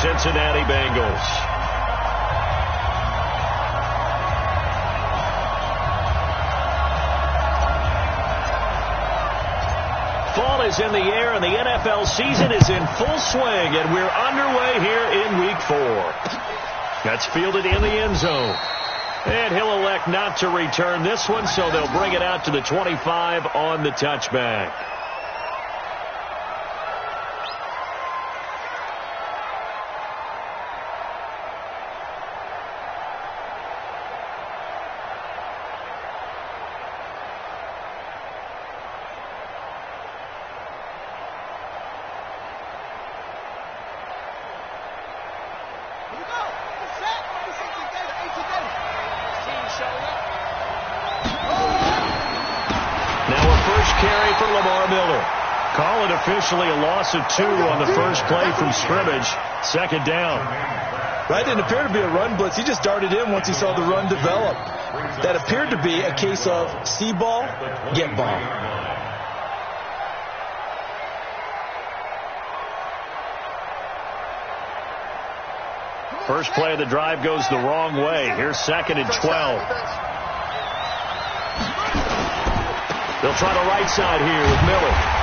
Cincinnati Bengals. Fall is in the air, and the NFL season is in full swing, and we're underway here in Week 4. That's fielded in the end zone. And he'll elect not to return this one, so they'll bring it out to the 25 on the touchback. Officially a loss of 2 on the first play from scrimmage. Second down. Right, didn't appear to be a run blitz. He just darted in once he saw the run develop. That appeared to be a case of see ball, get ball. First play of the drive goes the wrong way. Here's 2nd and 12. They'll try the right side here with Miller.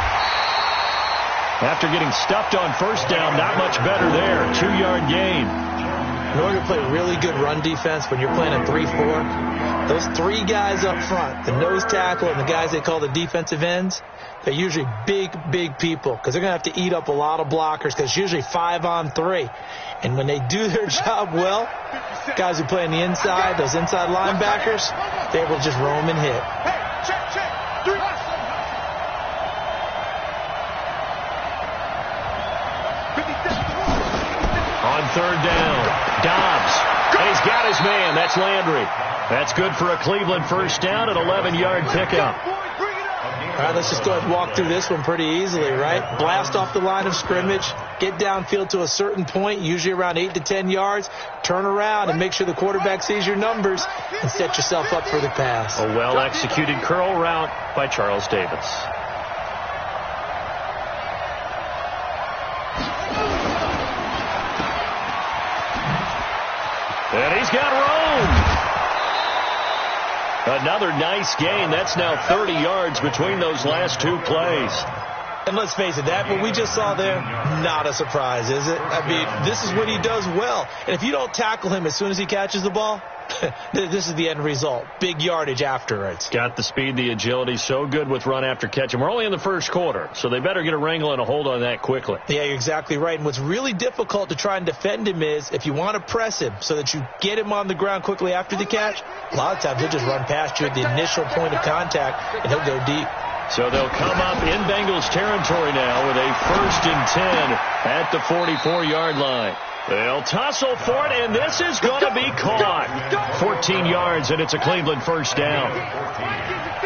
After getting stuffed on first down, not much better there. 2-yard gain. In order to play really good run defense when you're playing a 3-4, those 3 guys up front, the nose tackle and the guys they call the defensive ends, they're usually big people because they're going to have to eat up a lot of blockers because it's usually 5-on-3. And when they do their job well, guys who play on the inside, those inside linebackers, they're able to just roam and hit. Third down. Dobbs. And he's got his man. That's Landry. That's good for a Cleveland first down, an 11-yard pickup. All right, let's just go ahead and walk through this one pretty easily, right? Blast off the line of scrimmage, get downfield to a certain point, usually around 8 to 10 yards, turn around and make sure the quarterback sees your numbers and set yourself up for the pass. A well-executed curl route by Charles Davis. And he's got room. Another nice gain. That's now 30 yards between those last 2 plays. And let's face it, that what we just saw there, not a surprise, is it? I mean, this is what he does well. And if you don't tackle him as soon as he catches the ball, this is the end result. Big yardage afterwards. Got the speed, the agility, so good with run after catch. And we're only in the first quarter, so they better get a wrangle and a hold on that quickly. Yeah, you're exactly right. And what's really difficult to try and defend him is if you want to press him so that you get him on the ground quickly after the catch, a lot of times he'll just run past you at the initial point of contact, and he'll go deep. So they'll come up in Bengals territory now with a 1st and 10 at the 44-yard line. They'll tussle for it, and this is going to be caught. 14 yards, and it's a Cleveland first down.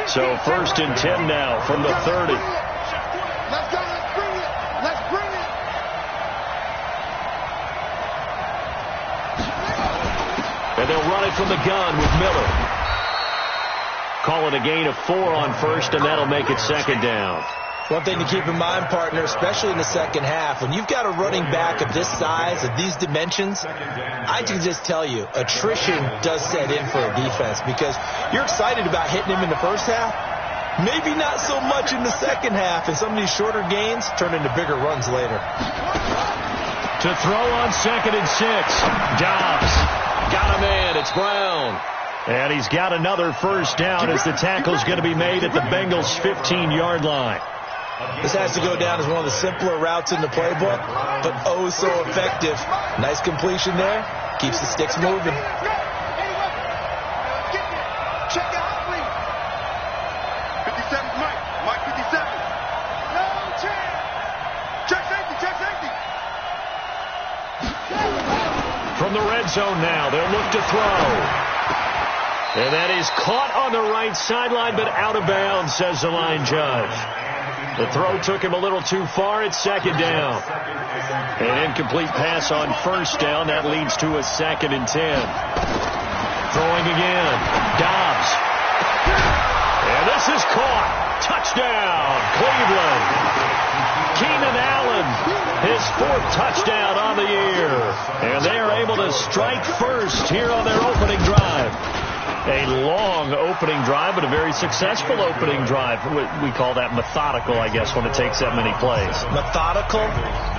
So 1st and 10 now from the 30. Let's go. Let's bring it. Let's bring it. And they'll run it from the gun with Miller. Call it a gain of 4 on first, and that'll make it 2nd down. One thing to keep in mind, partner, especially in the second half, when you've got a running back of this size, of these dimensions, I can just tell you, attrition does set in for a defense because you're excited about hitting him in the first half. Maybe not so much in the second half, and some of these shorter gains turn into bigger runs later. To throw on 2nd and 6, Dobbs got a man. It's Brown. And he's got another first down as the tackle's going to be made at the Bengals' 15-yard line. This has to go down as one of the simpler routes in the playbook, but oh so effective. Nice completion there. Keeps the sticks moving. Check out, please. 57, Mike. Mike 57. No chance. Check safety, check safety. From the red zone now, they'll look to throw. And that is caught on the right sideline, but out of bounds, says the line judge. The throw took him a little too far. It's 2nd down. An incomplete pass on first down. That leads to a 2nd and 10. Throwing again. Dobbs. And this is caught. Touchdown, Cleveland. Keenan Allen, his 4th touchdown on the year. strike first here on their opening drive. A long opening drive, but a very successful opening drive. We call that methodical, I guess, when it takes that many plays. Methodical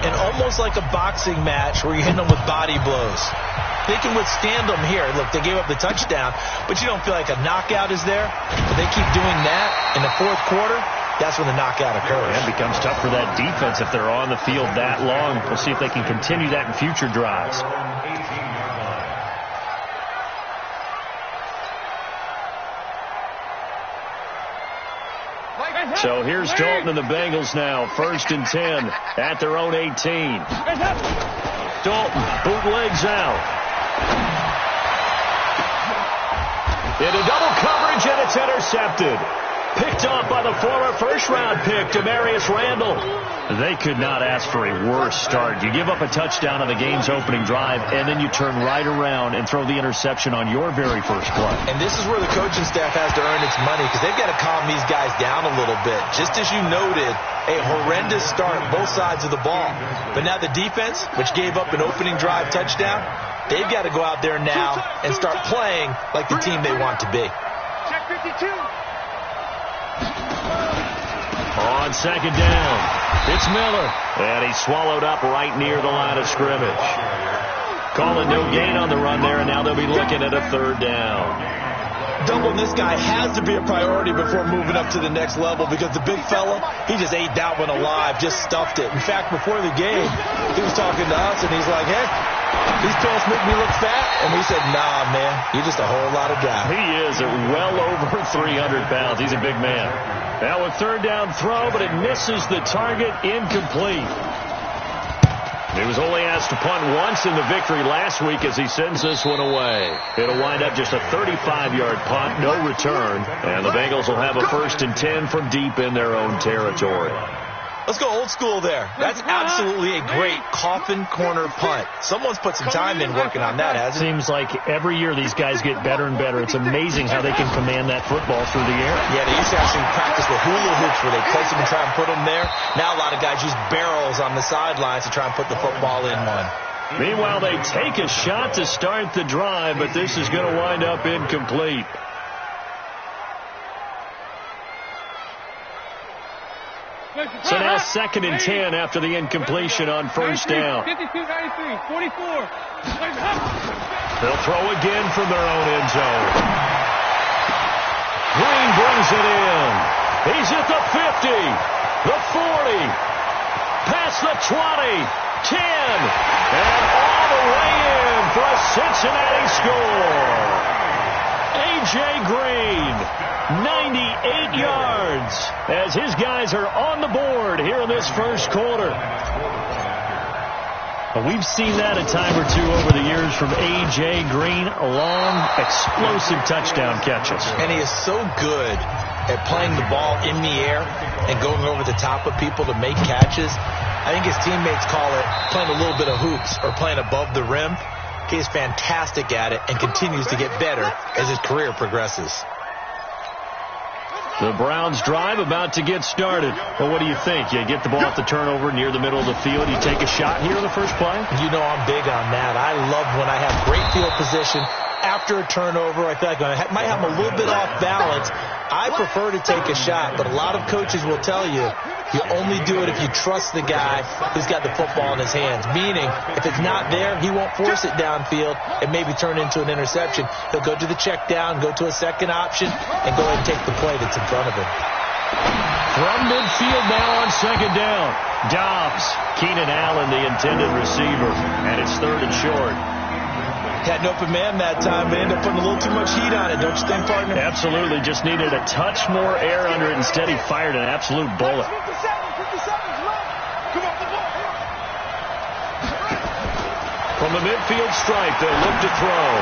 and almost like a boxing match where you hit them with body blows. They can withstand them here. Look, they gave up the touchdown, but you don't feel like a knockout is there. But they keep doing that in the fourth quarter. That's when the knockout occurs. It becomes tough for that defense if they're on the field that long. We'll see if they can continue that in future drives. So here's Dalton and the Bengals now. 1st and 10 at their own 18. Dalton bootlegs out. Into double coverage, and it's intercepted. Picked off by the former first-round pick, Demarius Randall. They could not ask for a worse start. You give up a touchdown on the game's opening drive, and then you turn right around and throw the interception on your very first play. And this is where the coaching staff has to earn its money, because they've got to calm these guys down a little bit. Just as you noted, a horrendous start both sides of the ball. But now the defense, which gave up an opening drive touchdown, they've got to go out there now and start playing like the team they want to be. Check 52. On 2nd down, it's Miller. And he's swallowed up right near the line of scrimmage. Calling no gain on the run there, and now they'll be looking at a 3rd down. Doubling this guy has to be a priority before moving up to the next level, because the big fella, he just ate that one alive, just stuffed it. In fact, before the game, he was talking to us, and he's like, hey, these pills make me look fat. And we said, nah, man, you're just a whole lot of guy. He is at well over 300 pounds. He's a big man. Now a 3rd down throw, but it misses the target, incomplete. He was only asked to punt once in the victory last week as he sends this one away. It'll wind up just a 35-yard punt, no return, and the Bengals will have a 1st and 10 from deep in their own territory. Let's go old school there. That's absolutely a great coffin corner punt. Someone's put some time in working on that, hasn't it? Seems like every year these guys get better and better. It's amazing how they can command that football through the air. Yeah, they used to actually practice with hula hoops where they place them and try and put them there. Now a lot of guys use barrels on the sidelines to try and put the football in one. Meanwhile, they take a shot to start the drive, but this is going to wind up incomplete. So now 2nd and 10 after the incompletion on 1st down. 52-93, 44. They'll throw again from their own end zone. Green brings it in. He's at the 50, the 40, past the 20, 10, and all the way in for a Cincinnati score. A.J. Green, 98 yards, as his guys are on the board here in this first quarter. We've seen that a time or two over the years from A.J. Green, long, explosive touchdown catches. And he is so good at playing the ball in the air and going over the top of people to make catches. I think his teammates call it playing a little bit of hoops or playing above the rim. He is fantastic at it and continues to get better as his career progresses. The Browns drive about to get started. Well, what do you think? You get the ball off the turnover near the middle of the field. You take a shot here in the first play? You know I'm big on that. I love when I have great field position after a turnover. I feel like I might have them a little bit off balance. I prefer to take a shot, but a lot of coaches will tell you you only do it if you trust the guy who's got the football in his hands. Meaning, if it's not there, he won't force it downfield and maybe turn into an interception. He'll go to the check down, go to a second option, and go ahead and take the play that's in front of him. From midfield now on 2nd down. Dobbs, Keenan Allen, the intended receiver, and it's 3rd and short. Had an open man that time. They ended up putting a little too much heat on it, don't you think, partner? Absolutely. Just needed a touch more air under it. Instead, he fired an absolute bullet. From the midfield stripe, they'll look to throw.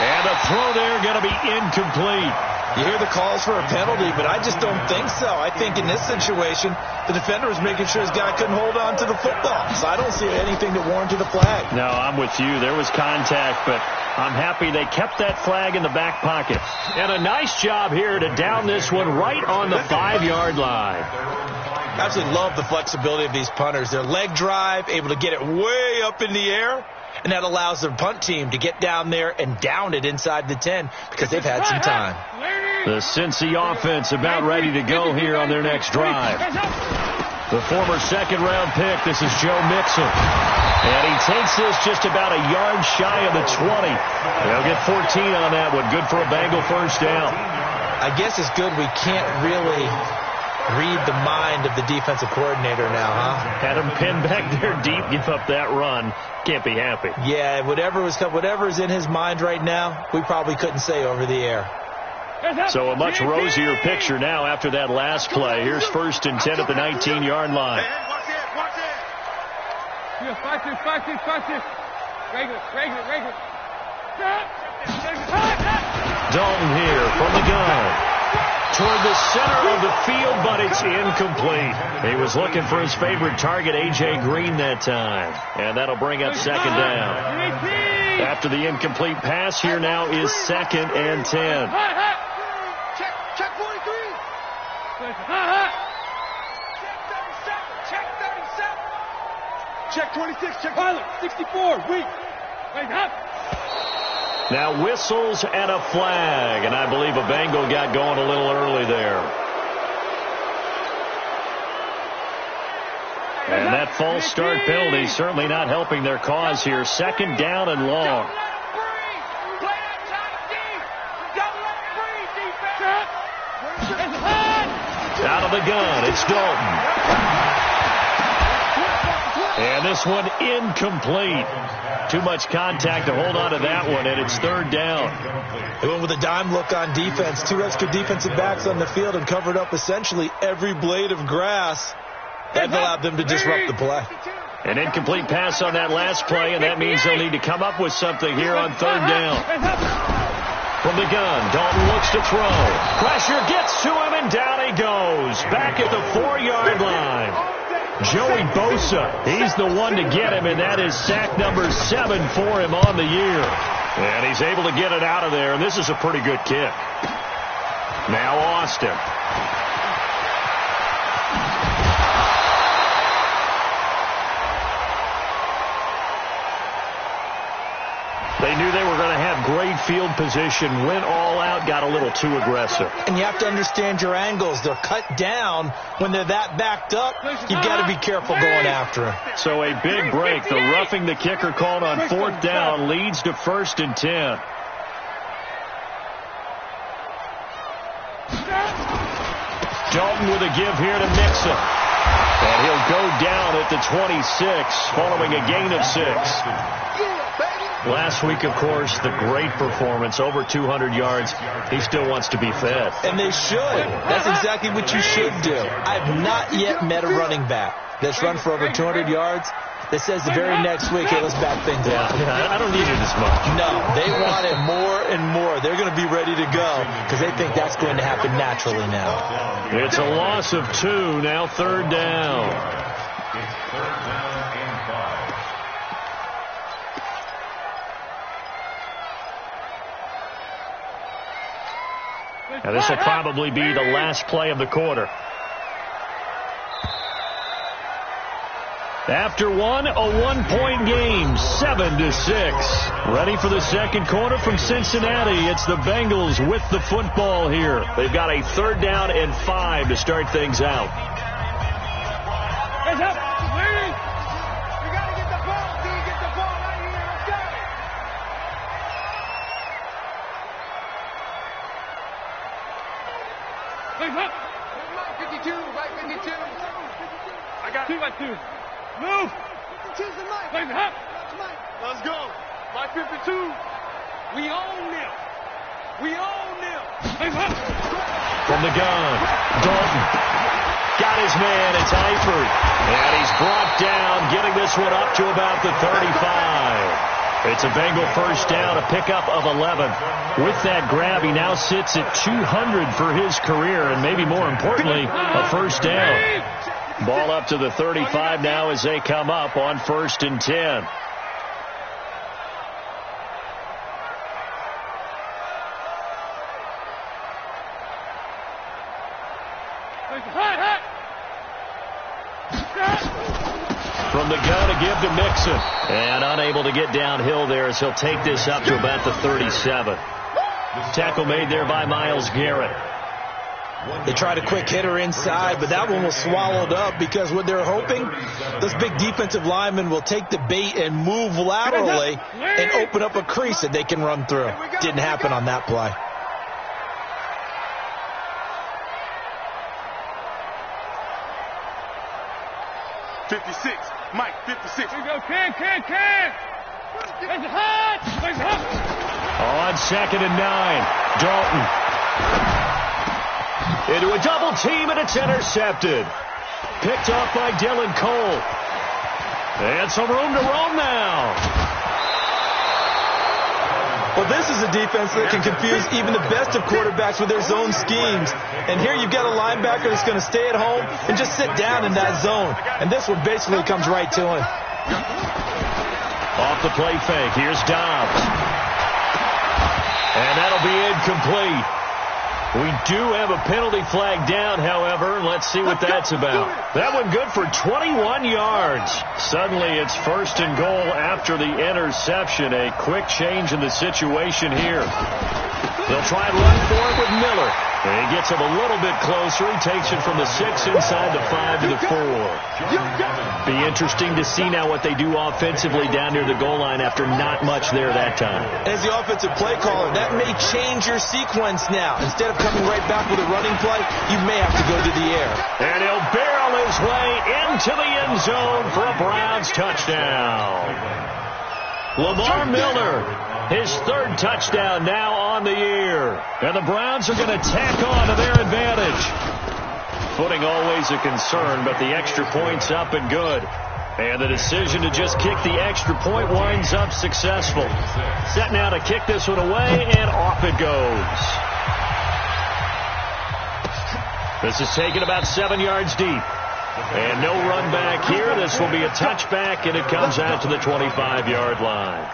And the throw there going to be incomplete. You hear the calls for a penalty, but I just don't think so. I think in this situation, the defender was making sure his guy couldn't hold on to the football. So I don't see anything that warranted a flag. No, I'm with you. There was contact, but I'm happy they kept that flag in the back pocket. And a nice job here to down this one right on the 5-yard line. I absolutely love the flexibility of these punters. Their leg drive, able to get it way up in the air, and that allows the punt team to get down there and down it inside the 10 because they've had some time. The Cincy offense about ready to go here on their next drive. The former second-round pick, this is Joe Mixon. And he takes this just about a yard shy of the 20. They'll get 14 on that one. Good for a Bengal first down. I guess it's good we can't really read the mind of the defensive coordinator now, huh? Had him pinned back there deep, give up that run. Can't be happy. Yeah, whatever's in his mind right now, we probably couldn't say over the air. So a much rosier picture now after that last play. Here's 1st and 10 at the 19-yard line. Watch it. Dalton here from the gun. Toward the center of the field, but it's incomplete. He was looking for his favorite target, A.J. Green, that time. And that'll bring up 2nd down. After the incomplete pass, here now is 2nd and 10. Check 43. Check 37. Check 26. Check pilot. 64. Wait. Now whistles and a flag, and I believe a Bengal got going a little early there. And that false start penalty certainly not helping their cause here. 2nd down and long. Out of the gun, it's Dalton. And this one incomplete. Too much contact to hold on to that one, and it's 3rd down. They went with a dime look on defense. 2 extra defensive backs on the field and covered up essentially every blade of grass. That allowed them to disrupt the play. An incomplete pass on that last play, and that means they'll need to come up with something here on 3rd down. From the gun, Dalton looks to throw. Pressure gets to him, and down he goes. Back at the 4-yard line. Joey Bosa, he's the one to get him, and that is sack number 7 for him on the year. And he's able to get it out of there, and this is a pretty good kick. Now Austin. They knew they were going to have great field position, went all out, got a little too aggressive. And you have to understand your angles. They're cut down when they're that backed up. You've got to be careful going after them. So a big break. The roughing the kicker called on 4th down leads to 1st and 10. Dalton with a give here to Mixon. And he'll go down at the 26 following a gain of 6. Last week, of course, the great performance, over 200 yards. He still wants to be fed. And they should. That's exactly what you should do. I've not yet met a running back that's run for over 200 yards that says the very next week, hey, let's back things up. I don't need it as much. No, they want it more and more. They're going to be ready to go because they think that's going to happen naturally now. It's a loss of 2, now 3rd down. Now this will probably be the last play of the quarter. After one, a 1-point game, 7-6. Ready for the second quarter from Cincinnati. It's the Bengals with the football here. They've got a 3rd down and 5 to start things out. Hands up. We got to get the ball. Do we get the ball right here? Let's go. Hands up. Right 52. Right 52. I got 2 by 2. Move! 52's the mic. Let's go. My 52. We own them. We own them. From the gun, Dalton. Got his man. It's Eifert. And he's brought down, getting this one up to about the 35. It's a Bengal first down, a pickup of 11. With that grab, he now sits at 200 for his career, and maybe more importantly, a first down. Ball up to the 35 now as they come up on 1st and 10. From the gun to give to Mixon. And unable to get downhill there as he'll take this up to about the 37. Tackle made there by Myles Garrett. They tried a quick hitter inside, but that one was swallowed up because what they're hoping, those big defensive linemen will take the bait and move laterally and open up a crease that they can run through. Didn't happen on that play. Mike, 56. Here we go, Ken. There's a hot. On 2nd and 9, Dalton. Into a double team, and it's intercepted. Picked off by Dylan Cole. And some room to roam now. Well, this is a defense that can confuse even the best of quarterbacks with their zone schemes. And here you've got a linebacker that's going to stay at home and just sit down in that zone. And this one basically comes right to him. Off the play fake, here's Dobbs. And that'll be incomplete. We do have a penalty flag down, however. Let's see what that's about. That one good for 21 yards. Suddenly it's 1st and goal after the interception. A quick change in the situation here. They'll try and run for it with Miller. And he gets him a little bit closer. He takes it from the 6 inside the 5 to the 4. Be interesting to see now what they do offensively down near the goal line after not much there that time. As the offensive play caller, that may change your sequence now. Instead of coming right back with a running play, you may have to go to the air. And he'll barrel his way into the end zone for a Browns touchdown. Lamar Miller, his 3rd touchdown now on the year. And the Browns are going to tack on to their advantage. Footing always a concern, but the extra point's up and good. And the decision to just kick the extra point winds up successful. Set now to kick this one away, and off it goes. This is taken about 7 yards deep. And no run back here. This will be a touchback, and it comes out to the 25-yard line.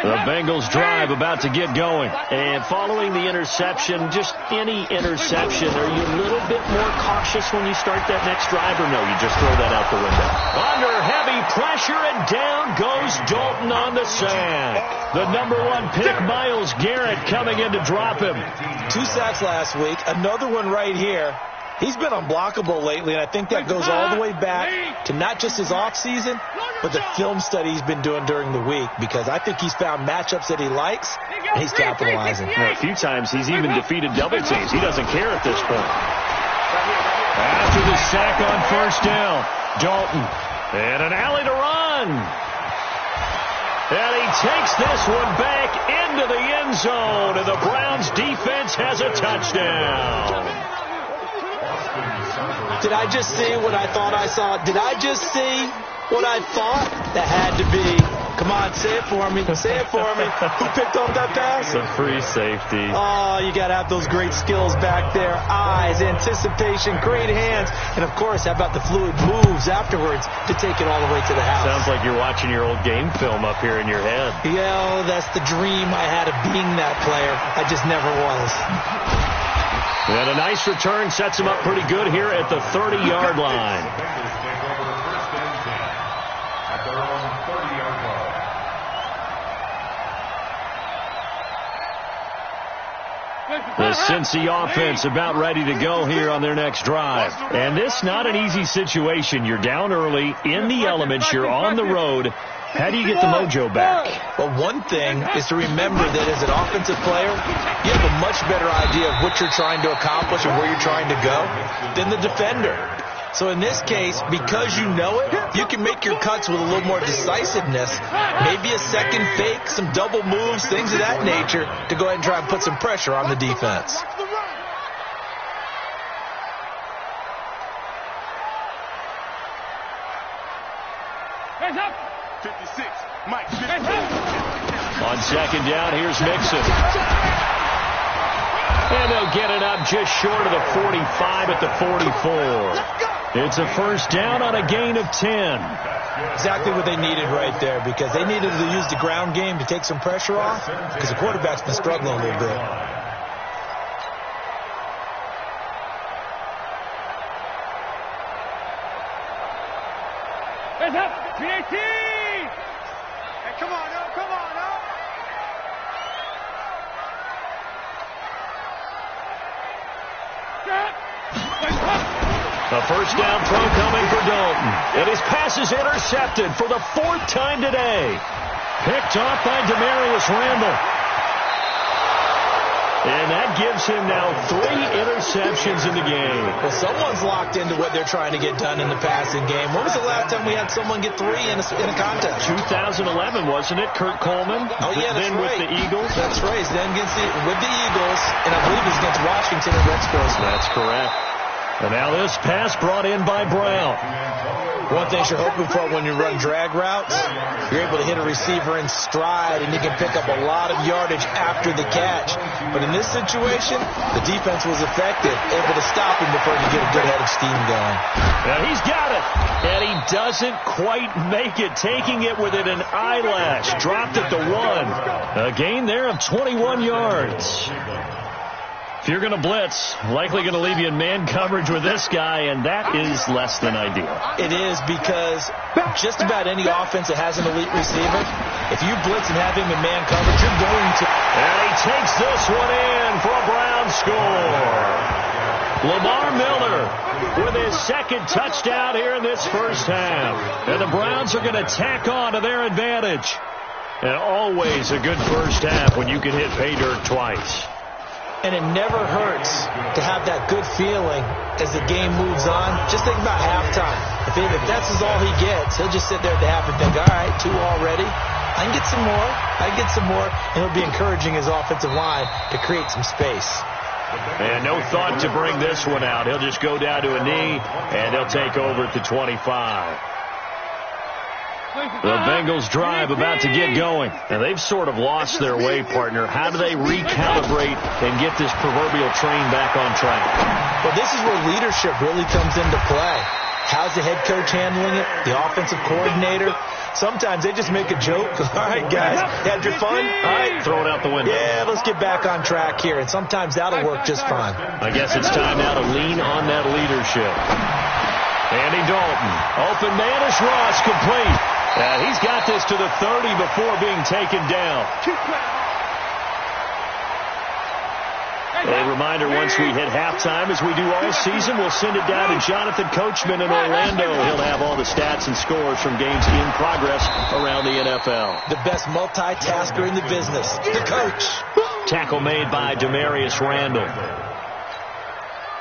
The Bengals drive about to get going. And following the interception, just any interception, are you a little bit more cautious when you start that next drive, or no, you just throw that out the window? Under heavy pressure, and down goes Dalton on the sack. The number 1 pick, Myles Garrett, coming in to drop him. 2 sacks last week, another one right here. He's been unblockable lately, and I think that goes all the way back to not just his offseason, but the film study he's been doing during the week, because I think he's found matchups that he likes, and he's capitalizing. A few times he's even defeated double teams. He doesn't care at this point. After the sack on 1st down, Dalton, and an alley to run. And he takes this one back into the end zone, and the Browns defense has a touchdown. Did I just see what I thought I saw? Did I just see what I thought? That had to be. Come on, say it for me. Say it for me. Who picked up that pass? A free safety. Oh, you got to have those great skills back there. Eyes, anticipation, great hands. And, of course, how about the fluid moves afterwards to take it all the way to the house? Sounds like you're watching your old game film up here in your head. Yeah, that's the dream I had of being that player. I just never was. And a nice return sets him up pretty good here at the 30-yard line. The Cincy offense about ready to go here on their next drive. And this not an easy situation. You're down early, in the elements, you're on the road. How do you get the mojo back? Well, one thing is to remember that as an offensive player, you have a much better idea of what you're trying to accomplish and where you're trying to go than the defender. So in this case, because you know it, you can make your cuts with a little more decisiveness. Maybe a second fake, some double moves, things of that nature to go ahead and try and put some pressure on the defense. Hands up. 56. Mike. On 2nd down, here's Mixon. And they'll get it up just short of the 45 at the 44. It's a 1st down on a gain of 10. Exactly what they needed right there, because they needed to use the ground game to take some pressure off, because the quarterback's been struggling a little bit. Hands up. PAT. Hey, come on, up. Come on, up. A first down throw coming for Dalton. And his pass is intercepted for the 4th time today. Picked off by Demarius Randall. And that gives him now 3 interceptions in the game. Well, someone's locked into what they're trying to get done in the passing game. When was the last time we had someone get 3 in a contest? 2011, wasn't it? Kurt Coleman. Oh, yeah, that's then right. with the Eagles. That's right. Then with the Eagles, and I believe it's against Washington and Rex Grossman. That's correct. And now this pass brought in by Brown. One thing you're hoping for when you run drag routes, you're able to hit a receiver in stride, and you can pick up a lot of yardage after the catch. But in this situation, the defense was effective, able to stop him before he could get a good head of steam going. Now he's got it, and he doesn't quite make it, taking it within an eyelash. Dropped it to 1. A gain there of 21 yards. If you're going to blitz, likely going to leave you in man coverage with this guy, and that is less than ideal. It is, because just about any offense that has an elite receiver, if you blitz and have him in man coverage, you're going to... And he takes this one in for a Brown score. Lamar Miller with his 2nd touchdown here in this first half. And the Browns are going to tack on to their advantage. And always a good first half when you can hit pay dirt twice. And it never hurts to have that good feeling as the game moves on. Just think about halftime. If that's all he gets, he'll just sit there at the half and think, all right, 2 already. I can get some more. I can get some more. And he'll be encouraging his offensive line to create some space. And no thought to bring this one out. He'll just go down to a knee, and he'll take over at the 25. The Bengals drive about to get going. And they've sort of lost their way, partner. How do they recalibrate and get this proverbial train back on track? Well, this is where leadership really comes into play. How's the head coach handling it? The offensive coordinator? Sometimes they just make a joke. All right, guys, had your fun? All right, throw it out the window. Yeah, let's get back on track here. And sometimes that'll work just fine. I guess it's time now to lean on that leadership. Andy Dalton, open man is Ross, complete. He's got this to the 30 before being taken down. A reminder, once we hit halftime, as we do all season, we'll send it down to Jonathan Coachman in Orlando. He'll have all the stats and scores from games in progress around the NFL. The best multitasker in the business, the coach. Tackle made by Demarius Randall.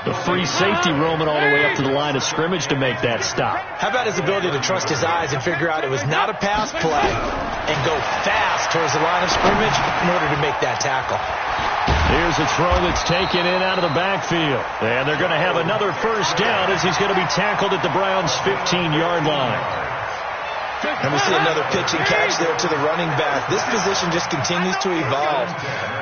The free safety roaming all the way up to the line of scrimmage to make that stop. How about his ability to trust his eyes and figure out it was not a pass play and go fast towards the line of scrimmage in order to make that tackle. Here's a throw that's taken in out of the backfield. And they're going to have another first down as he's going to be tackled at the Browns' 15-yard line. And we see another pitch and catch there to the running back. This position just continues to evolve.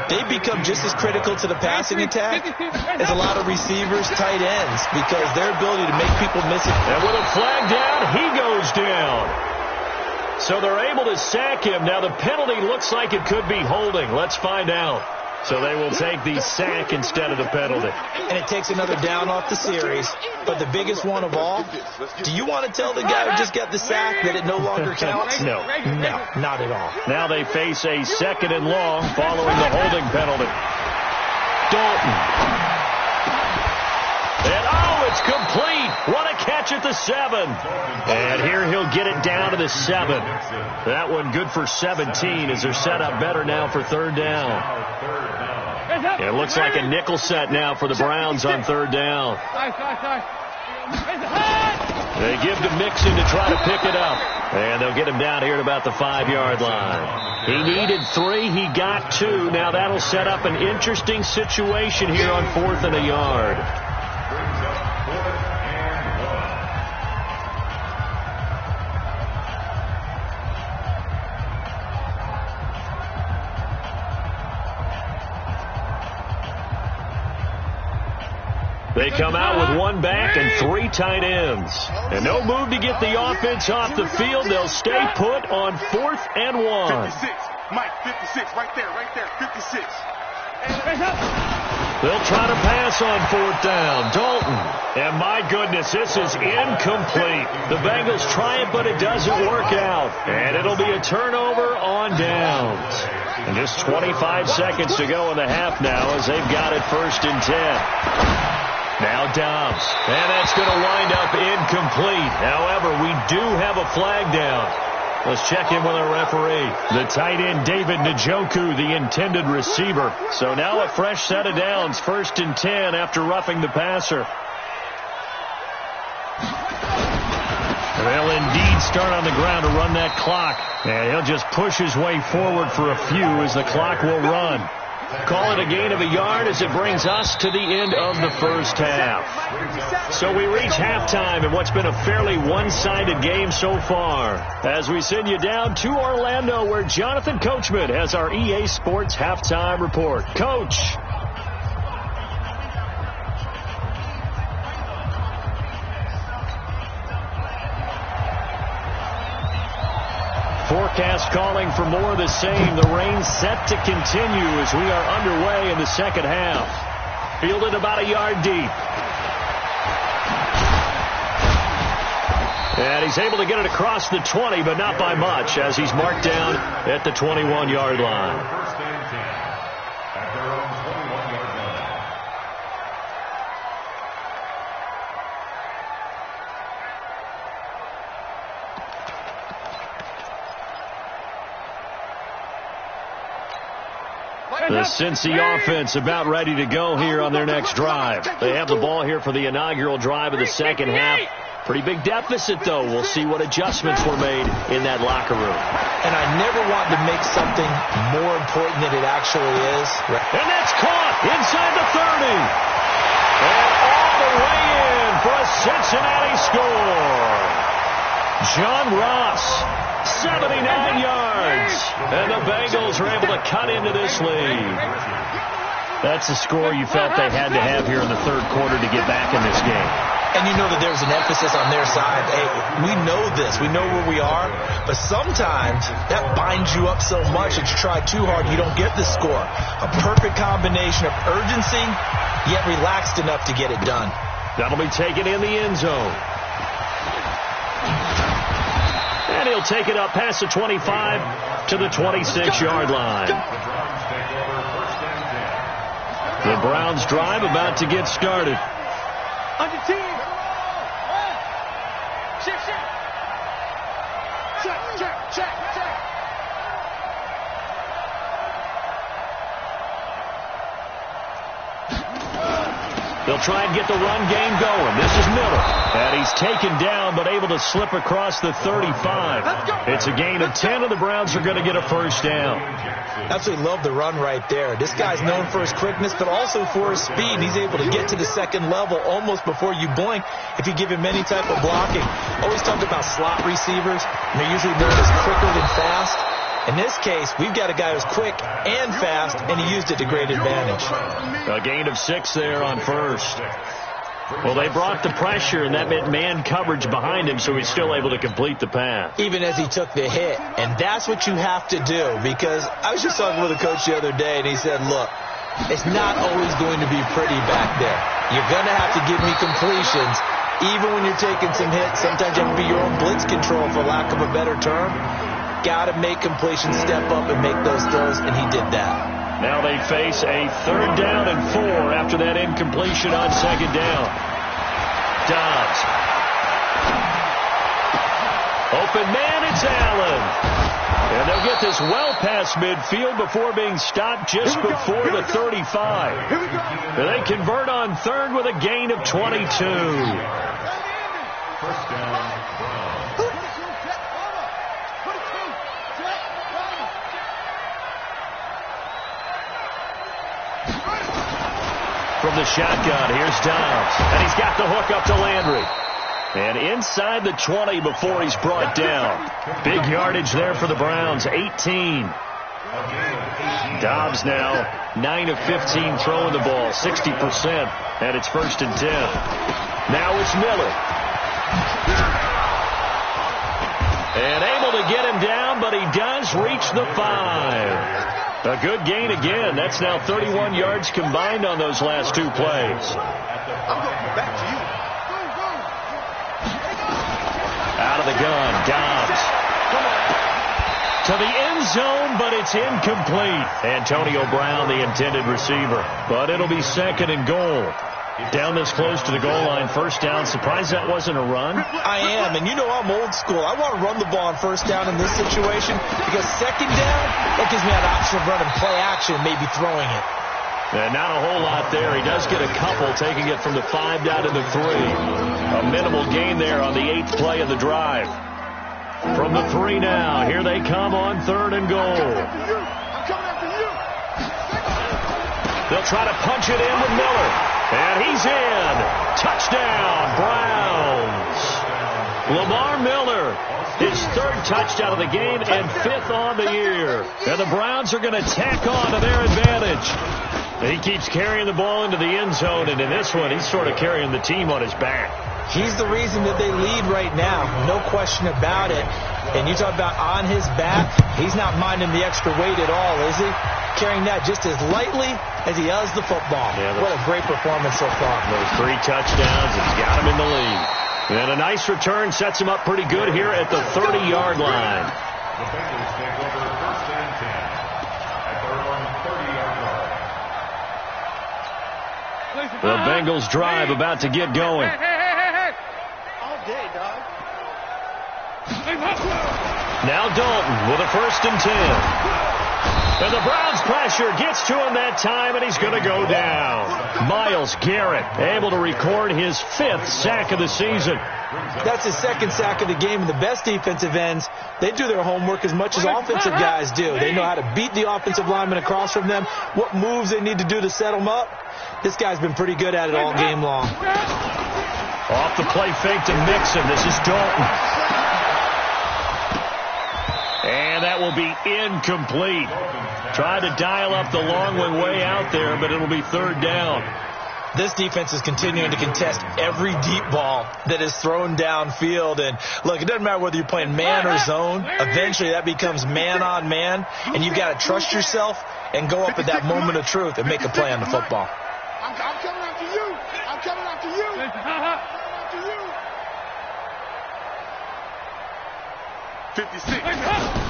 They become just as critical to the passing attack as a lot of receivers, tight ends, because their ability to make people miss it. And with a flag down, he goes down. So they're able to sack him. Now the penalty looks like it could be holding. Let's find out. So they will take the sack instead of the penalty. And it takes another down off the series. But the biggest one of all, do you want to tell the guy who just got the sack that it no longer counts? No. No, not at all. Now they face a 2nd and long following the holding penalty. Dalton. And it's complete. What a catch at the 7. And here he'll get it down to the 7. That one good for 17 as they're set up better now for 3rd down. It looks like a nickel set now for the Browns on 3rd down. They give to Mixon to try to pick it up. And they'll get him down here at about the 5-yard line. He needed 3. He got 2. Now that'll set up an interesting situation here on 4th and a yard. They come out with 1 back and 3 tight ends. And no move to get the offense off the field. They'll stay put on 4th and 1. 56. Mike, 56. Right there. 56. They'll try to pass on 4th down. Dalton. And my goodness, this is incomplete. The Bengals try it, but it doesn't work out. And it'll be a turnover on downs. And just 25 seconds to go in the half now as they've got it 1st and 10. Now Dobbs. And that's going to wind up incomplete. However, we do have a flag down. Let's check in with our referee. The tight end, David Njoku, the intended receiver. So now a fresh set of downs, 1st and 10 after roughing the passer. They'll indeed start on the ground to run that clock. And he'll just push his way forward for a few as the clock will run. Call it a gain of a yard as it brings us to the end of the first half. So we reach halftime in what's been a fairly one-sided game so far. As we send you down to Orlando where Jonathan Coachman has our EA Sports halftime report. Coach. Forecast calling for more of the same. The rain set to continue as we are underway in the second half. Fielded about a yard deep. And he's able to get it across the 20, but not by much as he's marked down at the 21-yard line. The Cincy offense about ready to go here on their next drive. They have the ball here for the inaugural drive of the second half. Pretty big deficit, though. We'll see what adjustments were made in that locker room. And I never want to make something more important than it actually is. And that's caught inside the 30. And all the way in for a Cincinnati score. John Ross. 79 yards. And the Bengals were able to cut into this lead. That's the score you felt they had to have here in the third quarter to get back in this game. And you know that there's an emphasis on their side. Hey, we know this. We know where we are. But sometimes that binds you up so much that you try too hard, you don't get the score. A perfect combination of urgency, yet relaxed enough to get it done. That'll be taken in the end zone. And he'll take it up past the 25 to the 26-yard line. The Browns drive about to get started. On your team. Check. They'll try and get the run game going. This is Miller. And he's taken down, but able to slip across the 35. It's a gain of 10, and the Browns are going to get a first down. Absolutely love the run right there. This guy's known for his quickness, but also for his speed. He's able to get to the second level almost before you blink if you give him any type of blocking. Always talk about slot receivers, and they're usually known as quicker than fast. In this case, we've got a guy who's quick and fast, and he used it to great advantage. A gain of 6 there on first. Well, they brought the pressure, and that meant man coverage behind him, so he's still able to complete the pass. Even as he took the hit. And that's what you have to do, because I was just talking with a coach the other day, and he said, look, it's not always going to be pretty back there. You're going to have to give me completions. Even when you're taking some hits, sometimes you have to be your own blitz control, for lack of a better term. Got to make completions, step up, and make those throws, and he did that. Now they face a 3rd down and 4 after that incompletion on 2nd down. Dobbs. Open man, it's Allen. And they'll get this well past midfield before being stopped just before the 35. And they convert on 3rd with a gain of 22. First down. From the shotgun, here's Dobbs. And he's got the hook up to Landry. And inside the 20 before he's brought down. Big yardage there for the Browns, 18. Dobbs now 9 of 15 throwing the ball, 60%. And it's 1st and 10. Now it's Miller. And able to get him down, but he does reach the 5. A good gain again. That's now 31 yards combined on those last 2 plays. Back to you. Out of the gun, Dobbs. To the end zone, but it's incomplete. Antonio Brown, the intended receiver. But it'll be 2nd and goal. Down this close to the goal line, 1st down. Surprised that wasn't a run? I am, and you know I'm old school. I want to run the ball on 1st down in this situation because 2nd down, that gives me an option of running play action, maybe throwing it. And not a whole lot there. He does get a couple, taking it from the 5 down to the 3. A minimal gain there on the 8th play of the drive. From the 3 now, here they come on 3rd and goal. I'm coming after you. They'll try to punch it in with Miller. And he's in. Touchdown, Browns. Lamar Miller, his 3rd touchdown of the game and 5th on the year. And the Browns are going to tack on to their advantage. He keeps carrying the ball into the end zone, and in this one, he's sort of carrying the team on his back. He's the reason that they lead right now. No question about it. And you talk about on his back, he's not minding the extra weight at all, is he? Carrying that just as lightly as he does the football. Yeah, what a great performance so far. Those 3 touchdowns, it's got him in the lead. And a nice return sets him up pretty good here at the 30-yard line. The Bengals take over 1st and 10 at their own 30-yard line. The Bengals drive about to get going. All day, dog. Now Dalton with a 1st and 10. And the Browns pressure gets to him that time, and he's going to go down. Myles Garrett able to record his 5th sack of the season. That's his 2nd sack of the game. And the best defensive ends, they do their homework as much as offensive guys do. They know how to beat the offensive lineman across from them, what moves they need to do to set them up. This guy's been pretty good at it all game long. Off the play fake to Mixon. This is Dalton. And that will be incomplete. Tried to dial up the long one way out there, but it'll be 3rd down. This defense is continuing to contest every deep ball that is thrown downfield. And look, it doesn't matter whether you're playing man or zone. Eventually that becomes man on man, and you've got to trust yourself and go up at that moment of truth and make a play on the football. I'm coming after you. I'm coming after you. I'm coming after you. 56.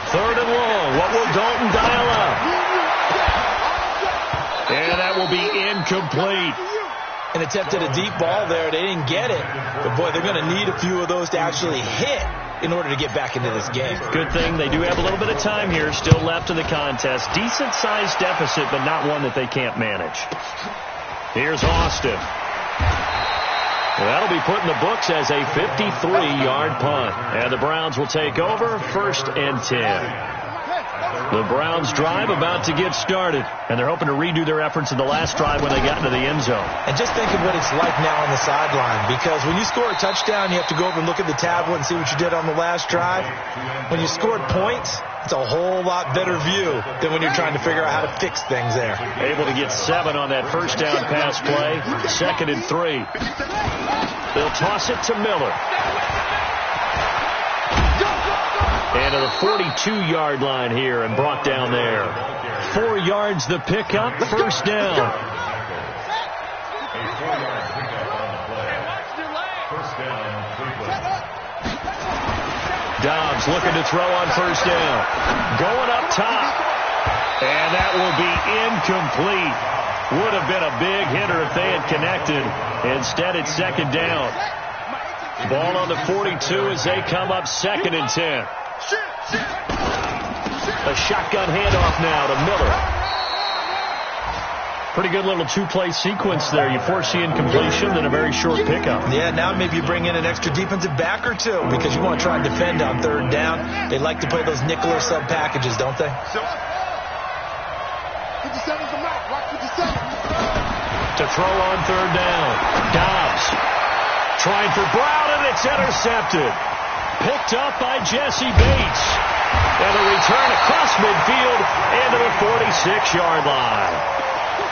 3rd and long. What will Dalton dial up? And that will be incomplete. And attempted a deep ball there. They didn't get it. But, boy, they're going to need a few of those to actually hit in order to get back into this game. Good thing they do have a little bit of time here still left in the contest. Decent-sized deficit, but not one that they can't manage. Here's Austin. That'll be put in the books as a 53-yard punt. And the Browns will take over 1st and 10. The Browns drive about to get started, and they're hoping to redo their efforts in the last drive when they got into the end zone. And just think of what it's like now on the sideline, because when you score a touchdown, you have to go over and look at the tablet and see what you did on the last drive. When you scored points, it's a whole lot better view than when you're trying to figure out how to fix things there. Able to get 7 on that 1st down pass play. 2nd and 3. They'll toss it to Miller. And to the 42-yard line here and brought down there. 4 yards the pickup, 1st down. A 4-yard pickup on the play. 1st down, 3 plays. Dobbs looking to throw on 1st down. Going up top. And that will be incomplete. Would have been a big hitter if they had connected. Instead, it's 2nd down. Ball on the 42 as they come up 2nd and 10. A shotgun handoff now to Miller. Pretty good little 2-play sequence there. You force the incompletion, then a very short pickup. Yeah, now maybe you bring in an extra defensive back or 2 because you want to try and defend on 3rd down. They like to play those nickel or sub packages, don't they? 57's the mark. Watch 57. To throw on 3rd down. Dobbs trying for Brown, and it's intercepted. Picked up by Jesse Bates. And a return across midfield into the 46-yard line.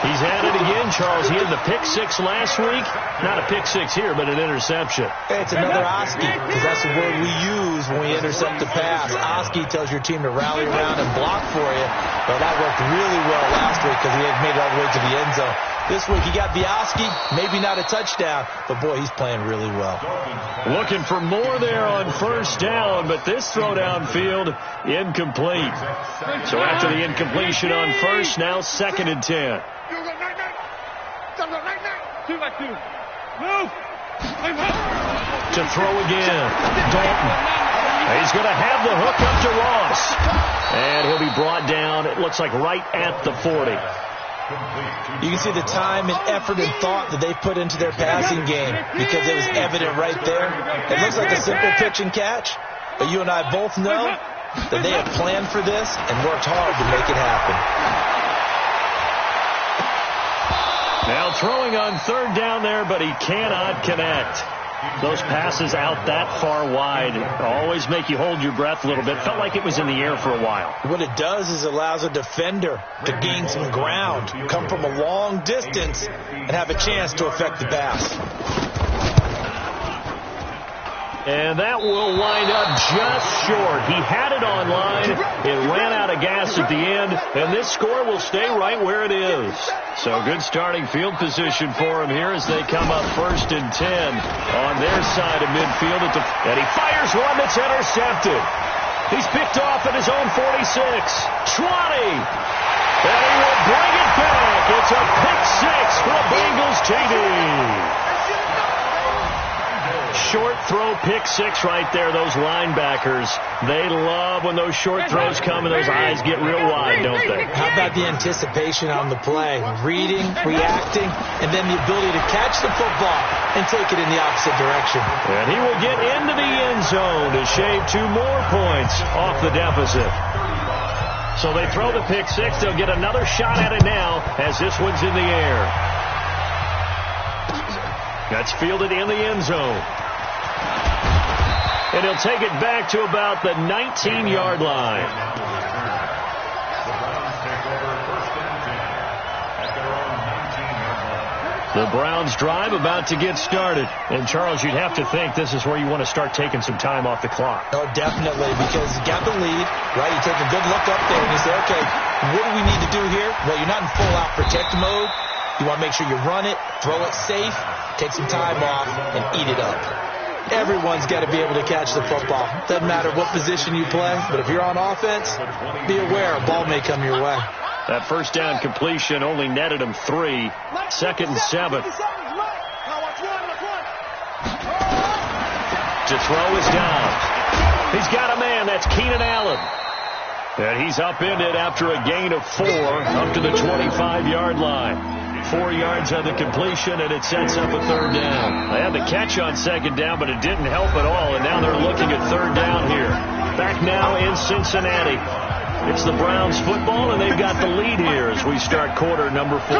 He's had it again, Charles. He had the pick 6 last week. Not a pick 6 here, but an interception. Hey, it's another Oski, because that's the word we use moves when we intercept the pass. Oski tells your team to rally around and block for you. Well, that worked really well last week because he had made it all the way to the end zone. This week he got the Oski, maybe not a touchdown, but boy, he's playing really well. Looking for more there on first down, but this throw downfield, incomplete. So after the incompletion on first, now 2nd and 10. 2 by 2. Move. To throw again, Dalton. He's going to have the hook up to Ross. And he'll be brought down, it looks like right at the 40. You can see the time and effort and thought that they put into their passing game because it was evident right there. It looks like a simple pitch and catch, but you and I both know that they have planned for this and worked hard to make it happen. Now throwing on 3rd down there, but he cannot connect. Those passes out that far wide always make you hold your breath a little bit. Felt like it was in the air for a while. What it does is allows a defender to gain some ground, come from a long distance, and have a chance to affect the pass. And that will wind up just short. He had it on line. It ran out of gas at the end, and this score will stay right where it is. So good starting field position for him here as they come up 1st and 10 on their side of midfield. And he fires one that's intercepted. He's picked off at his own 46. 20. And he will bring it back. It's a pick 6 for the Bengals TD. Short throw, pick 6 right there. Those linebackers, they love when those short throws come and those eyes get real wide, don't they? How about the anticipation on the play? Reading, reacting, and then the ability to catch the football and take it in the opposite direction. And he will get into the end zone to shave 2 more points off the deficit. So they throw the pick 6. They'll get another shot at it now as this one's in the air. That's fielded in the end zone. And he'll take it back to about the 19-yard line. The Browns drive about to get started. And, Charles, you'd have to think this is where you want to start taking some time off the clock. Oh, definitely, because you got the lead, right? You take a good look up there and you say, okay, what do we need to do here? Well, you're not in full-out protect mode. You want to make sure you run it, throw it safe, take some time off, and eat it up. Everyone's got to be able to catch the football. Doesn't matter what position you play, but if you're on offense, be aware a ball may come your way. That first down completion only netted him 3. 2nd and 7. To throw is down. He's got a man. That's Keenan Allen. And he's upended after a gain of 4 up to the 25-yard line. 4 yards on the completion, and it sets up a 3rd down. They had the catch on 2nd down, but it didn't help at all, and now they're looking at 3rd down here. Back now in Cincinnati. It's the Browns football, and they've got the lead here as we start quarter number 4.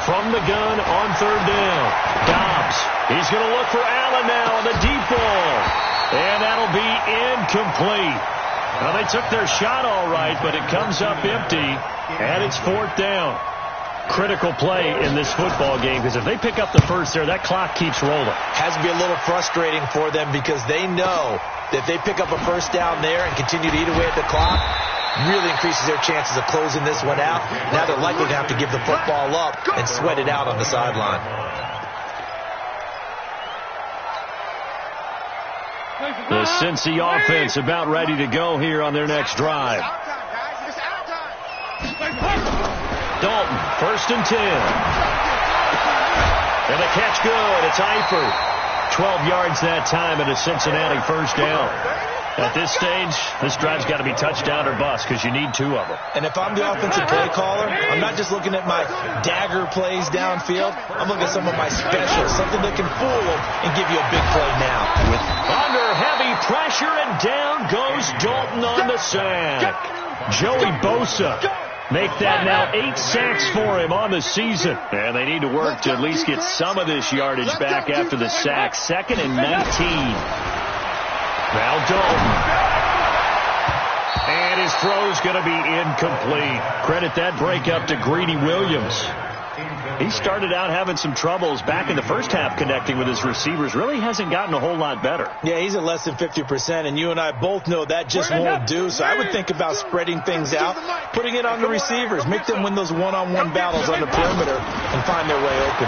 From the gun on 3rd down. Dobbs. He's going to look for Allen now on the deep ball. And that'll be incomplete. Well, they took their shot all right, but it comes up empty, and it's 4th down. Critical play in this football game, because if they pick up the first there, that clock keeps rolling. Has to be a little frustrating for them because they know that if they pick up a first down there and continue to eat away at the clock, really increases their chances of closing this one out. Now they're likely to have to give the football up and sweat it out on the sideline. The Cincy offense about ready to go here on their next drive. Dalton, 1st and 10. And the catch good. It's Eifert. 12 yards that time and a Cincinnati first down. At this stage, this drive's got to be touchdown or bust because you need 2 of them. And if I'm the offensive play caller, I'm not just looking at my dagger plays downfield. I'm looking at some of my specials, something that can fool them and give you a big play now. With under heavy pressure, and down goes Dalton on the sack. Joey Bosa make that now 8 sacks for him on the season. And they need to work to at least get some of this yardage back after the sack. 2nd and 19. Now Dalton. And his throw's going to be incomplete. Credit that breakup to Greedy Williams. He started out having some troubles back in the first half connecting with his receivers. Really hasn't gotten a whole lot better. Yeah, he's at less than 50%, and you and I both know that just won't do. So I would think about spreading things out, putting it on the receivers, make them win those one-on-one battles on the perimeter, and find their way open.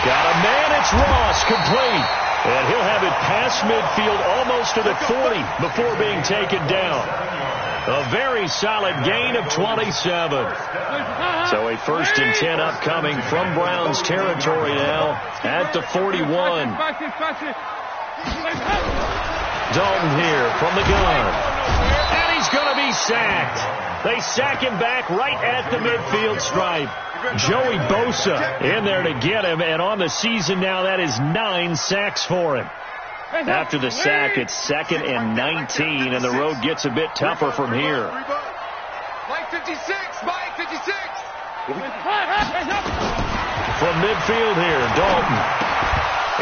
Got a man, it's Ross, complete. And he'll have it past midfield almost to the 40 before being taken down. A very solid gain of 27. So a 1st and 10 upcoming from Browns territory now at the 41. Dalton here from the gun. And he's going to be sacked. They sack him back right at the midfield stripe. Joey Bosa in there to get him, and on the season now, that is 9 sacks for him. After the sack, it's 2nd and 19, and the road gets a bit tougher from here. Mike 56, Mike 56. From midfield here, Dalton.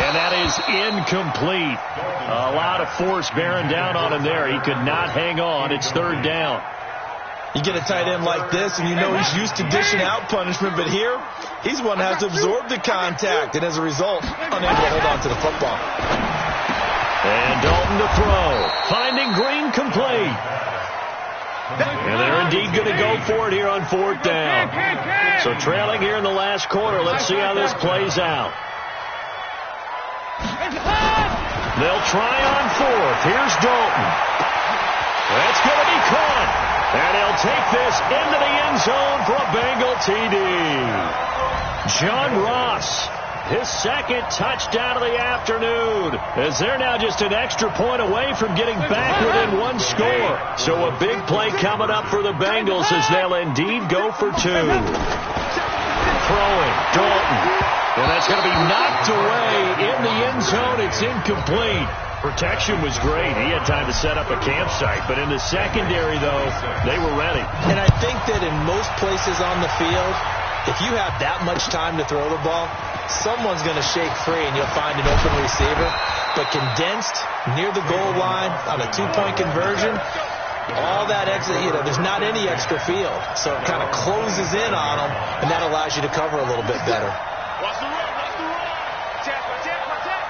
And that is incomplete. A lot of force bearing down on him there. He could not hang on. It's 3rd down. You get a tight end like this, and you know he's used to dishing out punishment, but here, he's one that has to absorb the contact, and as a result, unable to hold on to the football. And Dalton to throw. Finding Green complete. And they're indeed going to go for it here on 4th down. So trailing here in the last quarter. Let's see how this plays out. They'll try on 4th. Here's Dalton. That's going to be caught. And he'll take this into the end zone for a Bengal TD. John Ross, his 2nd touchdown of the afternoon, as they're now just an extra point away from getting back within 1 score. So a big play coming up for the Bengals as they'll indeed go for 2. Throwing, Dalton. And that's going to be knocked away in the end zone. It's incomplete. Protection was great. He had time to set up a campsite. But in the secondary, though, they were ready. And I think that in most places on the field, if you have that much time to throw the ball, someone's going to shake free and you'll find an open receiver. But condensed near the goal line on a 2-point conversion, all that extra, there's not any extra field. So it kind of closes in on them, and that allows you to cover a little bit better. Watch the run, watch the run. Attack, attack, attack.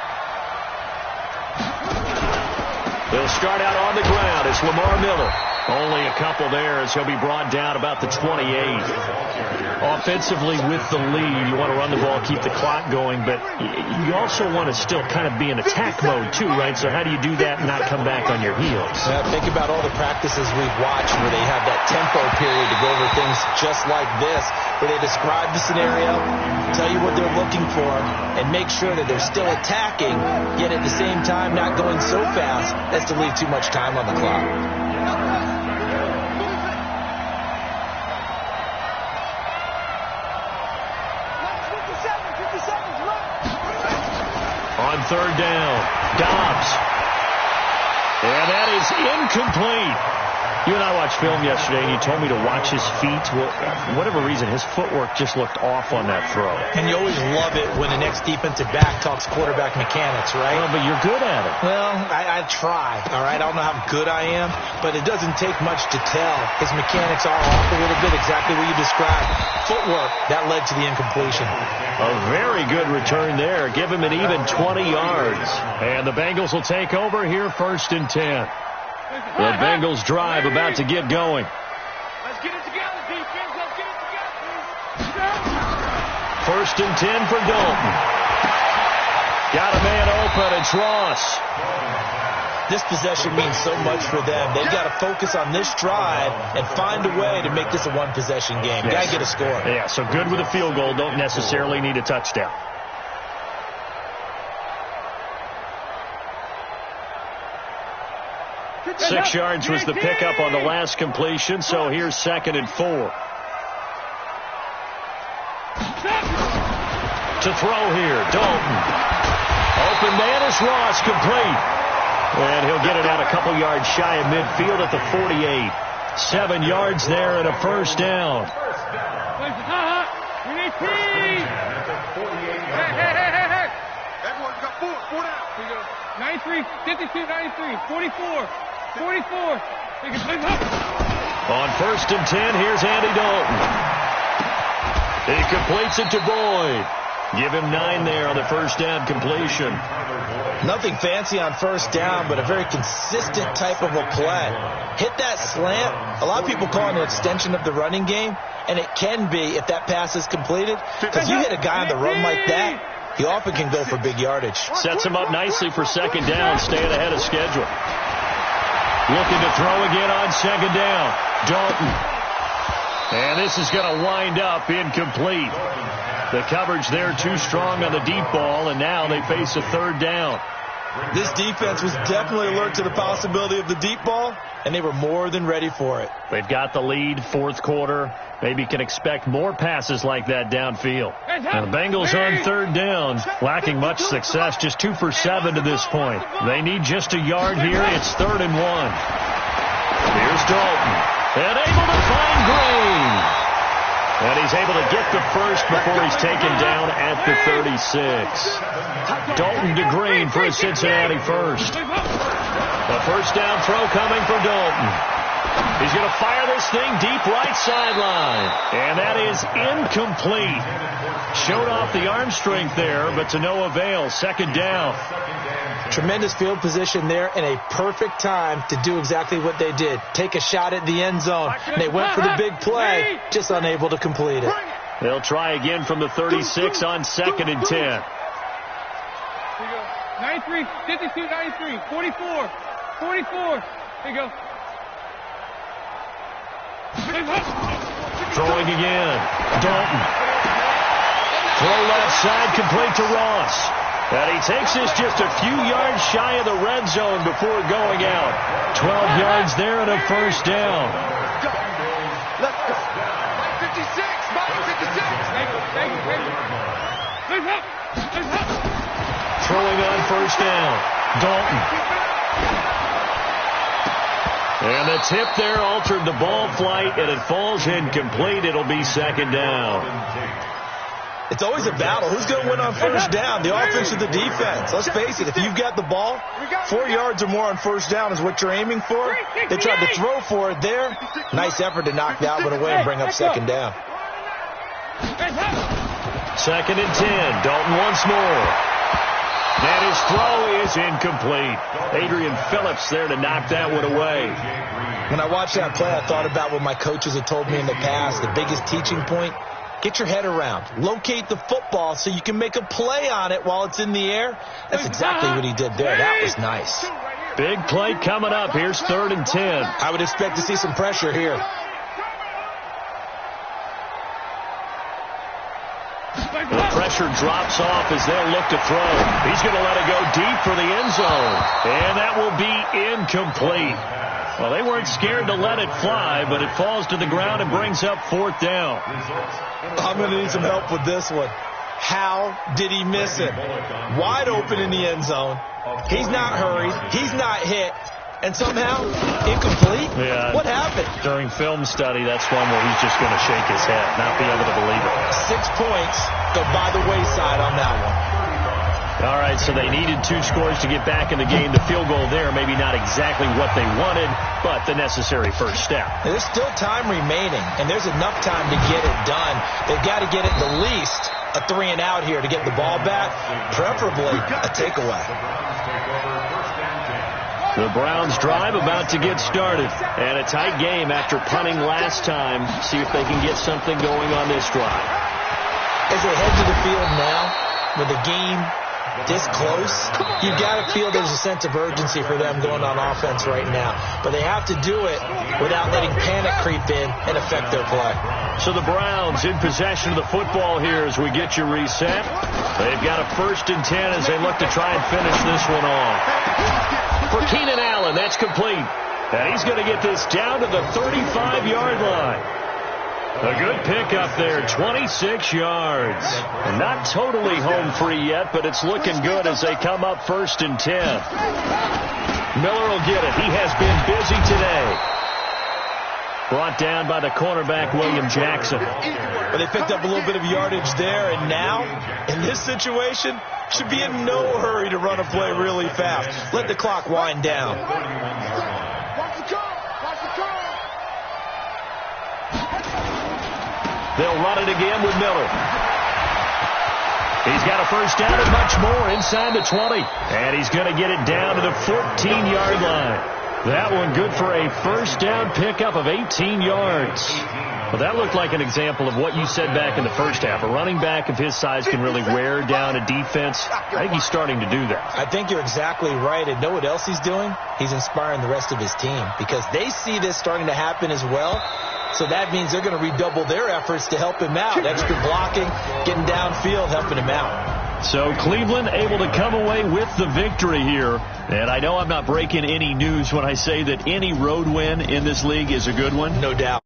They'll start out on the ground. It's Lamar Miller. Only a couple there as he'll be brought down about the 28. Offensively with the lead, you want to run the ball, keep the clock going, but you also want to still kind of be in attack mode too, right? So how do you do that and not come back on your heels? Think about all the practices we've watched where they have that tempo period to go over things just like this, where they describe the scenario, tell you what they're looking for, and make sure that they're still attacking, yet at the same time not going so fast as to leave too much time on the clock. On 3rd down, Dobbs. And that is incomplete. You and I watched film yesterday, and you told me to watch his feet. Well, for whatever reason, his footwork just looked off on that throw. And you always love it when the next defensive back talks quarterback mechanics, right? Well, but you're good at it. Well, I try, all right? I don't know how good I am, but it doesn't take much to tell. His mechanics are off a little bit, exactly what you described. Footwork, that led to the incompletion. A very good return there. Give him an even 20 yards. And the Bengals will take over here 1st and 10. The Bengals drive about to get going. Let's get it together, defense. Let's get it together. 1st and 10 for Dalton. Got a man open. It's Ross. This possession means so much for them. They've got to focus on this drive and find a way to make this a one-possession game. Yes. Got to get a score. Yeah, so good with a field goal. Don't necessarily need a touchdown. Six yards was the pickup on the last completion, so here's 2nd and 4. To throw here, Dalton. Open man is Ross, complete. And he'll get it out a couple yards shy of midfield at the 48. 7 yards there and a 1st down. Everyone's got 4 down. 93, 52, 93, 44. 44. On 1st and 10, here's Andy Dalton. He completes it to Boyd. Give him 9 there on the first down completion. Nothing fancy on first down, but a very consistent type of a play. Hit that slant. A lot of people call it an extension of the running game, and it can be if that pass is completed. Because you hit a guy on the run like that, he often can go for big yardage. Sets him up nicely for second down, staying ahead of schedule. Looking to throw again on second down. Dalton. And this is going to wind up incomplete. The coverage there too strong on the deep ball, and now they face a third down. This defense was definitely alert to the possibility of the deep ball, and they were more than ready for it. They've got the lead, fourth quarter. Maybe can expect more passes like that downfield. Now the Bengals on third down, lacking much success, just 2 for 7 to this point. They need just a yard here. It's 3rd and 1. Here's Dalton, and able to find Gray. And he's able to get the first before he's taken down at the 36. Dalton to Green for a Cincinnati first. The first down throw coming from Dalton. He's going to fire this thing deep right sideline. And that is incomplete. Showed off the arm strength there, but to no avail. Second down. Tremendous field position there and a perfect time to do exactly what they did. Take a shot at the end zone. They went for the big play, just unable to complete it. They'll try again from the 36 on 2nd and 10. 93, 52, 93, 44, 44. Here you go. Throwing again. Dalton. Throw left side, complete to Ross. And he takes this just a few yards shy of the red zone before going out. 12 yards there and a first down. Let's go. 56, 56. Throwing on first down. Dalton. And the tip there altered the ball flight, and it falls incomplete. It'll be second down. It's always a battle. Who's going to win on first down, the offense or the defense? Let's face it, if you've got the ball, 4 yards or more on first down is what you're aiming for. They tried to throw for it there. Nice effort to knock that one away and bring up second down. 2nd and 10. Dalton once more. And his throw is incomplete. Adrian Phillips there to knock that one away. When I watched that play, I thought about what my coaches had told me in the past. The biggest teaching point, get your head around. Locate the football so you can make a play on it while it's in the air. That's exactly what he did there. That was nice. Big play coming up. Here's 3rd and 10. I would expect to see some pressure here. The pressure drops off as they'll look to throw. He's going to let it go deep for the end zone. And that will be incomplete. Well, they weren't scared to let it fly, but it falls to the ground and brings up 4th down. I'm going to need some help with this one. How did he miss it? Wide open in the end zone. He's not hurried. He's not hit. And somehow, incomplete? Yeah. What happened? During film study, that's one where he's just going to shake his head, not be able to believe it. 6 points go by the wayside on that one. All right, so they needed 2 scores to get back in the game. The field goal there, maybe not exactly what they wanted, but the necessary first step. There's still time remaining, and there's enough time to get it done. They've got to get it the least a 3 and out here to get the ball back, preferably a takeaway. The Browns drive about to get started. And a tight game after punting last time. See if they can get something going on this drive. As they head to the field now, with the game this close, you've got to feel there's a sense of urgency for them going on offense right now. But they have to do it without letting panic creep in and affect their play. So the Browns in possession of the football here as we get you reset. They've got a 1st and 10 as they look to try and finish this one off. For Keenan Allen, that's complete. And he's going to get this down to the 35-yard line. A good pickup there, 26 yards. Not totally home free yet, but it's looking good as they come up 1st and 10. Miller will get it. He has been busy today. Brought down by the cornerback, William Jackson. But they picked up a little bit of yardage there, and now, in this situation, should be in no hurry to run a play really fast. Let the clock wind down. They'll run it again with Miller. He's got a first down and much more inside the 20. And he's going to get it down to the 14-yard line. That one good for a first down pickup of 18 yards. Well, that looked like an example of what you said back in the first half. A running back of his size can really wear down a defense. I think he's starting to do that. I think you're exactly right. And know what else he's doing? He's inspiring the rest of his team because they see this starting to happen as well. So that means they're going to redouble their efforts to help him out. Extra blocking, getting downfield, helping him out. So Cleveland able to come away with the victory here. And I know I'm not breaking any news when I say that any road win in this league is a good one. No doubt.